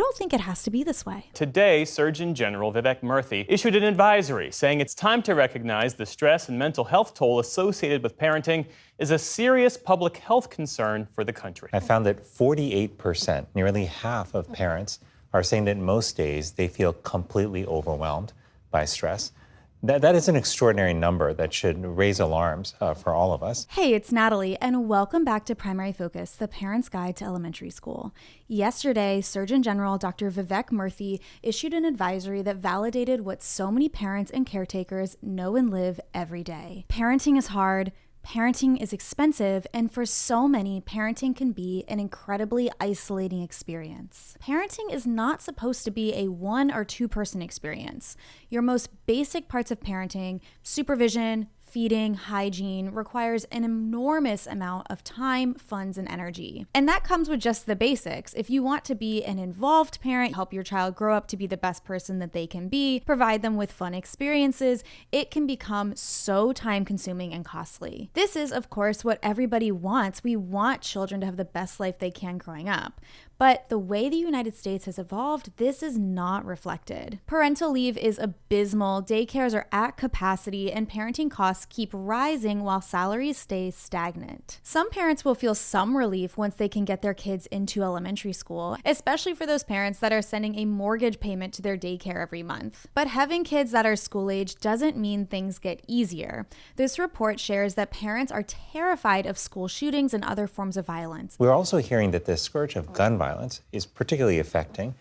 don't think it has to be this way. Today, Surgeon General Vivek Murthy issued an advisory saying it's time to recognize the stress and mental health toll associated with parenting is a serious public health concern for the country. I found that 48%, nearly half of parents, are saying that most days they feel completely overwhelmed by stress. That is an extraordinary number that should raise alarms for all of us. Hey, it's Natalie, and welcome back to Primary Focus, the Parent's Guide to Elementary School. Yesterday, Surgeon General Dr. Vivek Murthy issued an advisory that validated what so many parents and caretakers know and live every day. Parenting is hard. Parenting is expensive, and for so many, parenting can be an incredibly isolating experience. Parenting is not supposed to be a 1 or 2 person experience. Your most basic parts of parenting, supervision, feeding, hygiene, requires an enormous amount of time, funds, and energy. And that comes with just the basics. If you want to be an involved parent, help your child grow up to be the best person that they can be, provide them with fun experiences, it can become so time-consuming and costly. This is, of course, what everybody wants. We want children to have the best life they can growing up. But the way the United States has evolved, this is not reflected. Parental leave is abysmal, daycares are at capacity, and parenting costs keep rising while salaries stay stagnant. Some parents will feel some relief once they can get their kids into elementary school, especially for those parents that are sending a mortgage payment to their daycare every month. But having kids that are school age doesn't mean things get easier. This report shares that parents are terrified of school shootings and other forms of violence. We're also hearing that the scourge of gun violence is particularly affecting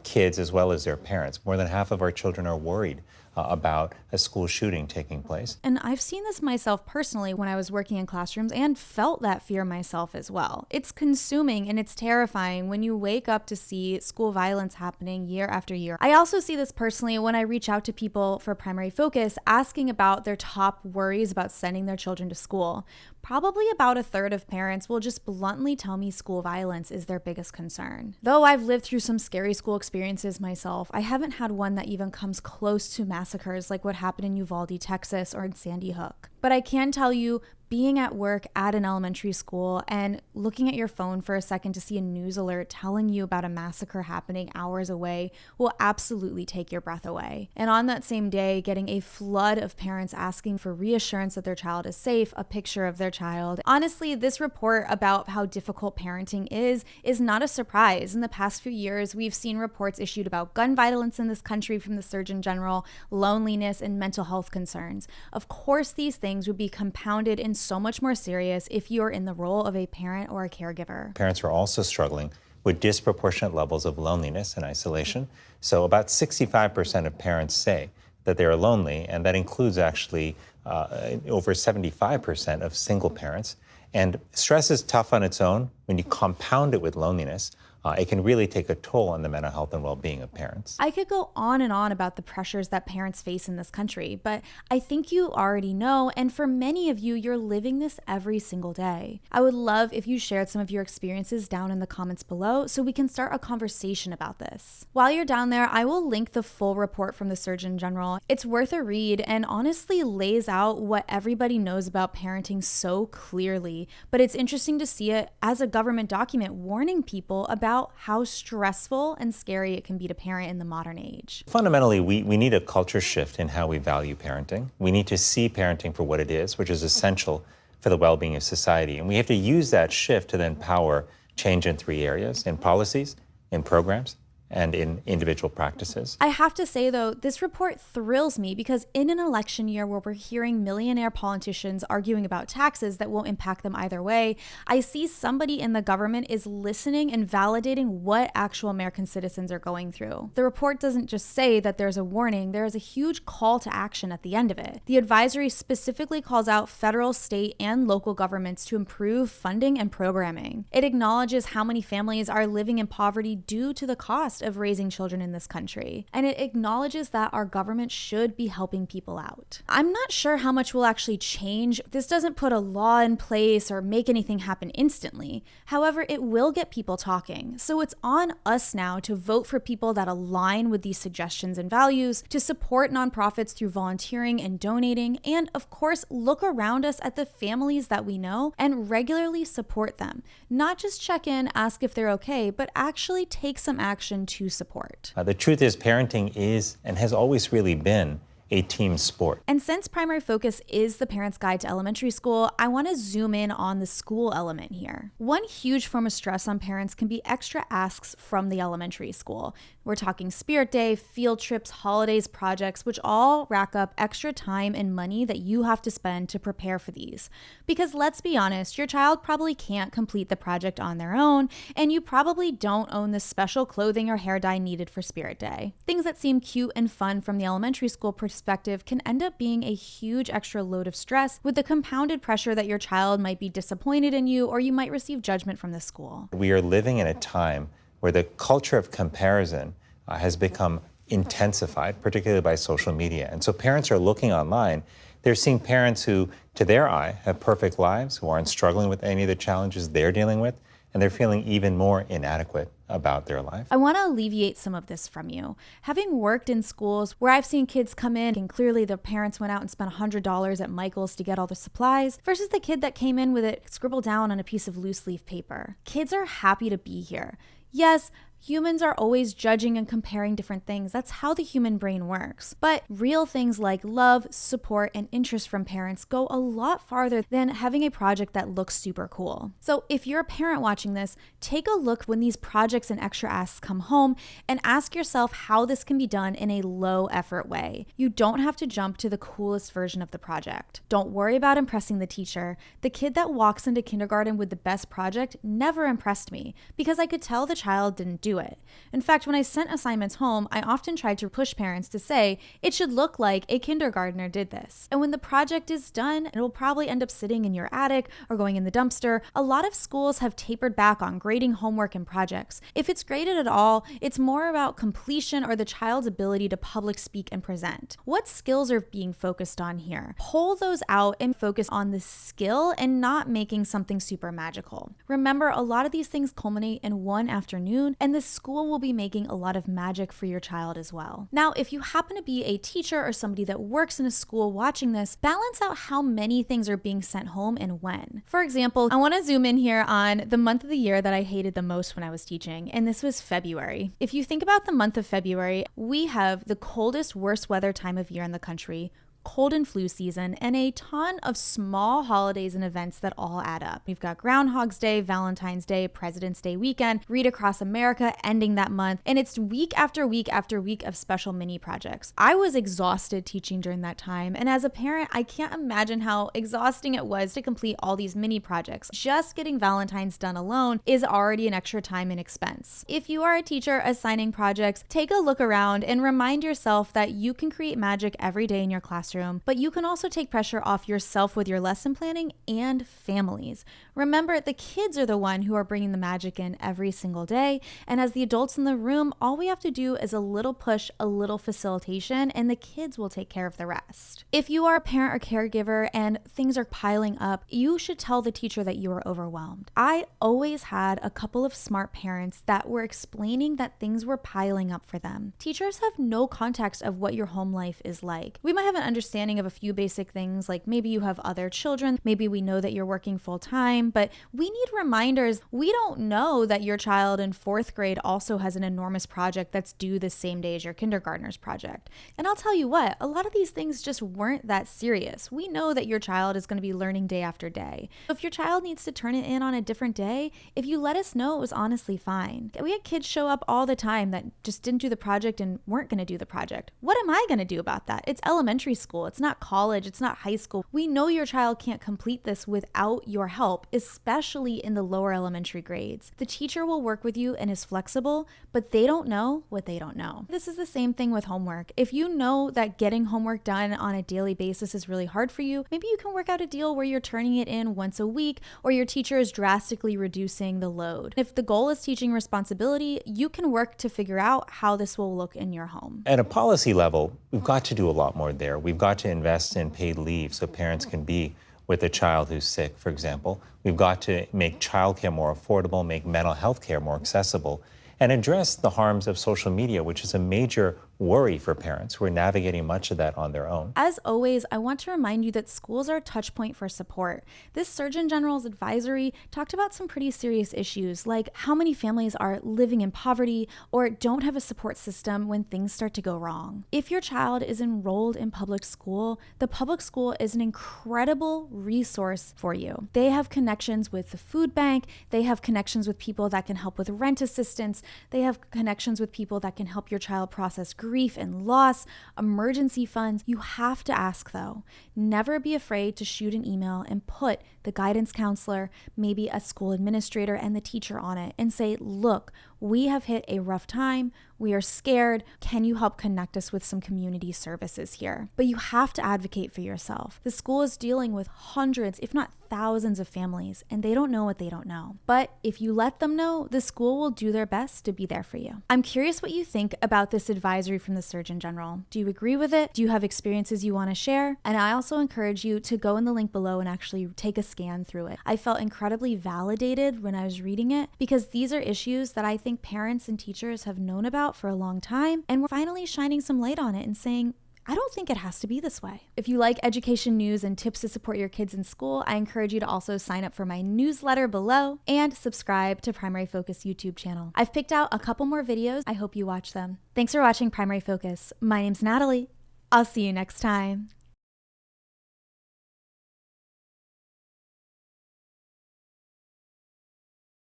kids as well as their parents. More than half of our children are worried about a school shooting taking place. And I've seen this myself personally when I was working in classrooms and felt that fear myself as well. It's consuming and it's terrifying when you wake up to see school violence happening year after year. I also see this personally when I reach out to people for Primary Focus asking about their top worries about sending their children to school. Probably about a third of parents will just bluntly tell me school violence is their biggest concern. Though I've lived through some scary school experiences myself, I haven't had one that even comes close to massacres like what happened in Uvalde, Texas, or in Sandy Hook. But I can tell you, being at work at an elementary school and looking at your phone for a second to see a news alert telling you about a massacre happening hours away will absolutely take your breath away. And on that same day, getting a flood of parents asking for reassurance that their child is safe, a picture of their child. Honestly, this report about how difficult parenting is not a surprise. In the past few years, we've seen reports issued about gun violence in this country from the Surgeon General, loneliness, and mental health concerns. Of course, these things would be compounded and so much more serious if you're in the role of a parent or a caregiver. Parents are also struggling with disproportionate levels of loneliness and isolation. So about 65% of parents say that they are lonely, and that includes actually over 75% of single parents. And stress is tough on its own. When you compound it with loneliness, it can really take a toll on the mental health and well-being of parents. I could go on and on about the pressures that parents face in this country, but I think you already know, and for many of you, you're living this every single day. I would love if you shared some of your experiences down in the comments below so we can start a conversation about this. While you're down there, I will link the full report from the Surgeon General. It's worth a read and honestly lays out what everybody knows about parenting so clearly, but it's interesting to see it as a government document warning people about how stressful and scary it can be to parent in the modern age. Fundamentally, we need a culture shift in how we value parenting. We need to see parenting for what it is, which is essential for the well-being of society. And we have to use that shift to then power change in 3 areas: in policies, in programs, and in individual practices. I have to say, though, this report thrills me because in an election year where we're hearing millionaire politicians arguing about taxes that won't impact them either way, I see somebody in the government is listening and validating what actual American citizens are going through. The report doesn't just say that there's a warning, there is a huge call to action at the end of it. The advisory specifically calls out federal, state, and local governments to improve funding and programming. It acknowledges how many families are living in poverty due to the cost of raising children in this country, and it acknowledges that our government should be helping people out. I'm not sure how much will actually change. This doesn't put a law in place or make anything happen instantly. However, it will get people talking. So it's on us now to vote for people that align with these suggestions and values, to support nonprofits through volunteering and donating, and of course, look around us at the families that we know and regularly support them. Not just check in, ask if they're okay, but actually take some action team to support. The truth is, parenting is and has always really been a team sport. And since Primary Focus is the Parent's Guide to Elementary School, I want to zoom in on the school element here. One huge form of stress on parents can be extra asks from the elementary school. We're talking Spirit Day, field trips, holidays, projects, which all rack up extra time and money that you have to spend to prepare for these. Because let's be honest, your child probably can't complete the project on their own, and you probably don't own the special clothing or hair dye needed for Spirit Day. Things that seem cute and fun from the elementary school perspective can end up being a huge extra load of stress with the compounded pressure that your child might be disappointed in you or you might receive judgment from the school. We are living in a time where the culture of comparison has become intensified, particularly by social media. And so parents are looking online. They're seeing parents who, to their eye, have perfect lives, who aren't struggling with any of the challenges they're dealing with, and they're feeling even more inadequate about their life. I want to alleviate some of this from you. Having worked in schools where I've seen kids come in and clearly their parents went out and spent $100 at Michael's to get all the supplies versus the kid that came in with it scribbled down on a piece of loose leaf paper. Kids are happy to be here. Yes, humans are always judging and comparing different things. That's how the human brain works. But real things like love, support, and interest from parents go a lot farther than having a project that looks super cool. So if you're a parent watching this, take a look when these projects and extra asks come home and ask yourself how this can be done in a low effort way. You don't have to jump to the coolest version of the project. Don't worry about impressing the teacher. The kid that walks into kindergarten with the best project never impressed me because I could tell the child didn't do it. In fact, when I sent assignments home, I often tried to push parents to say, it should look like a kindergartner did this. And when the project is done, it will probably end up sitting in your attic or going in the dumpster. A lot of schools have tapered back on grading homework and projects. If it's graded at all, it's more about completion or the child's ability to public speak and present. What skills are being focused on here? Pull those out and focus on the skill and not making something super magical. Remember, a lot of these things culminate in one afternoon, and the school will be making a lot of magic for your child as well. Now, if you happen to be a teacher or somebody that works in a school watching this, balance out how many things are being sent home and when. For example, I want to zoom in here on the month of the year that I hated the most when I was teaching, and this was February. If you think about the month of February, we have the coldest, worst weather time of year in the country, cold and flu season, and a ton of small holidays and events that all add up. We've got Groundhog's Day, Valentine's Day, President's Day weekend, Read Across America ending that month, and it's week after week after week of special mini projects. I was exhausted teaching during that time, and as a parent, I can't imagine how exhausting it was to complete all these mini projects. Just getting Valentine's done alone is already an extra time and expense. If you are a teacher assigning projects, take a look around and remind yourself that you can create magic every day in your classroom, but you can also take pressure off yourself with your lesson planning and families. Remember, the kids are the one who are bringing the magic in every single day, and as the adults in the room, all we have to do is a little push, a little facilitation, and the kids will take care of the rest. If you are a parent or caregiver and things are piling up, you should tell the teacher that you are overwhelmed. I always had a couple of smart parents that were explaining that things were piling up for them. Teachers have no context of what your home life is like. We might have an understanding of a few basic things, like maybe you have other children, maybe we know that you're working full time, but we need reminders. We don't know that your child in 4th grade also has an enormous project that's due the same day as your kindergartner's project. And I'll tell you what, a lot of these things just weren't that serious. We know that your child is going to be learning day after day. If your child needs to turn it in on a different day, if you let us know, it was honestly fine. We had kids show up all the time that just didn't do the project and weren't going to do the project. What am I going to do about that? It's elementary school. It's not college. It's not high school. We know your child can't complete this without your help, especially in the lower elementary grades. The teacher will work with you and is flexible, but they don't know what they don't know. This is the same thing with homework. If you know that getting homework done on a daily basis is really hard for you, maybe you can work out a deal where you're turning it in once a week, or your teacher is drastically reducing the load. If the goal is teaching responsibility, you can work to figure out how this will look in your home. At a policy level, we've got to do a lot more there. We've got to invest in paid leave so parents can be with a child who's sick, for example. We've got to make childcare more affordable, make mental health care more accessible, and address the harms of social media, which is a major worry for parents who are navigating much of that on their own. As always, I want to remind you that schools are a touch point for support. This Surgeon General's advisory talked about some pretty serious issues, like how many families are living in poverty or don't have a support system when things start to go wrong. If your child is enrolled in public school, the public school is an incredible resource for you. They have connections with the food bank, they have connections with people that can help with rent assistance, they have connections with people that can help your child process grief and loss, emergency funds. You have to ask though. Never be afraid to shoot an email and put the guidance counselor, maybe a school administrator and the teacher on it and say, look, we have hit a rough time. We are scared. Can you help connect us with some community services here? But you have to advocate for yourself. The school is dealing with hundreds, if not thousands of families, and they don't know what they don't know. But if you let them know, the school will do their best to be there for you. I'm curious what you think about this advisory from the Surgeon General. Do you agree with it? Do you have experiences you want to share? And I also encourage you to go in the link below and actually take a scan through it. I felt incredibly validated when I was reading it because these are issues that I think parents and teachers have known about for a long time, and we're finally shining some light on it and saying, I don't think it has to be this way. If you like education news and tips to support your kids in school, I encourage you to also sign up for my newsletter below and subscribe to Primary Focus YouTube channel. I've picked out a couple more videos. I hope you watch them. Thanks for watching Primary Focus. My name's Natalie. I'll see you next time.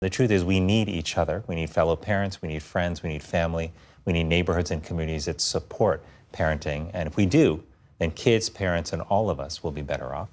The truth is we need each other. We need fellow parents, we need friends, we need family, we need neighborhoods and communities that support parenting. And if we do, then kids, parents, and all of us will be better off.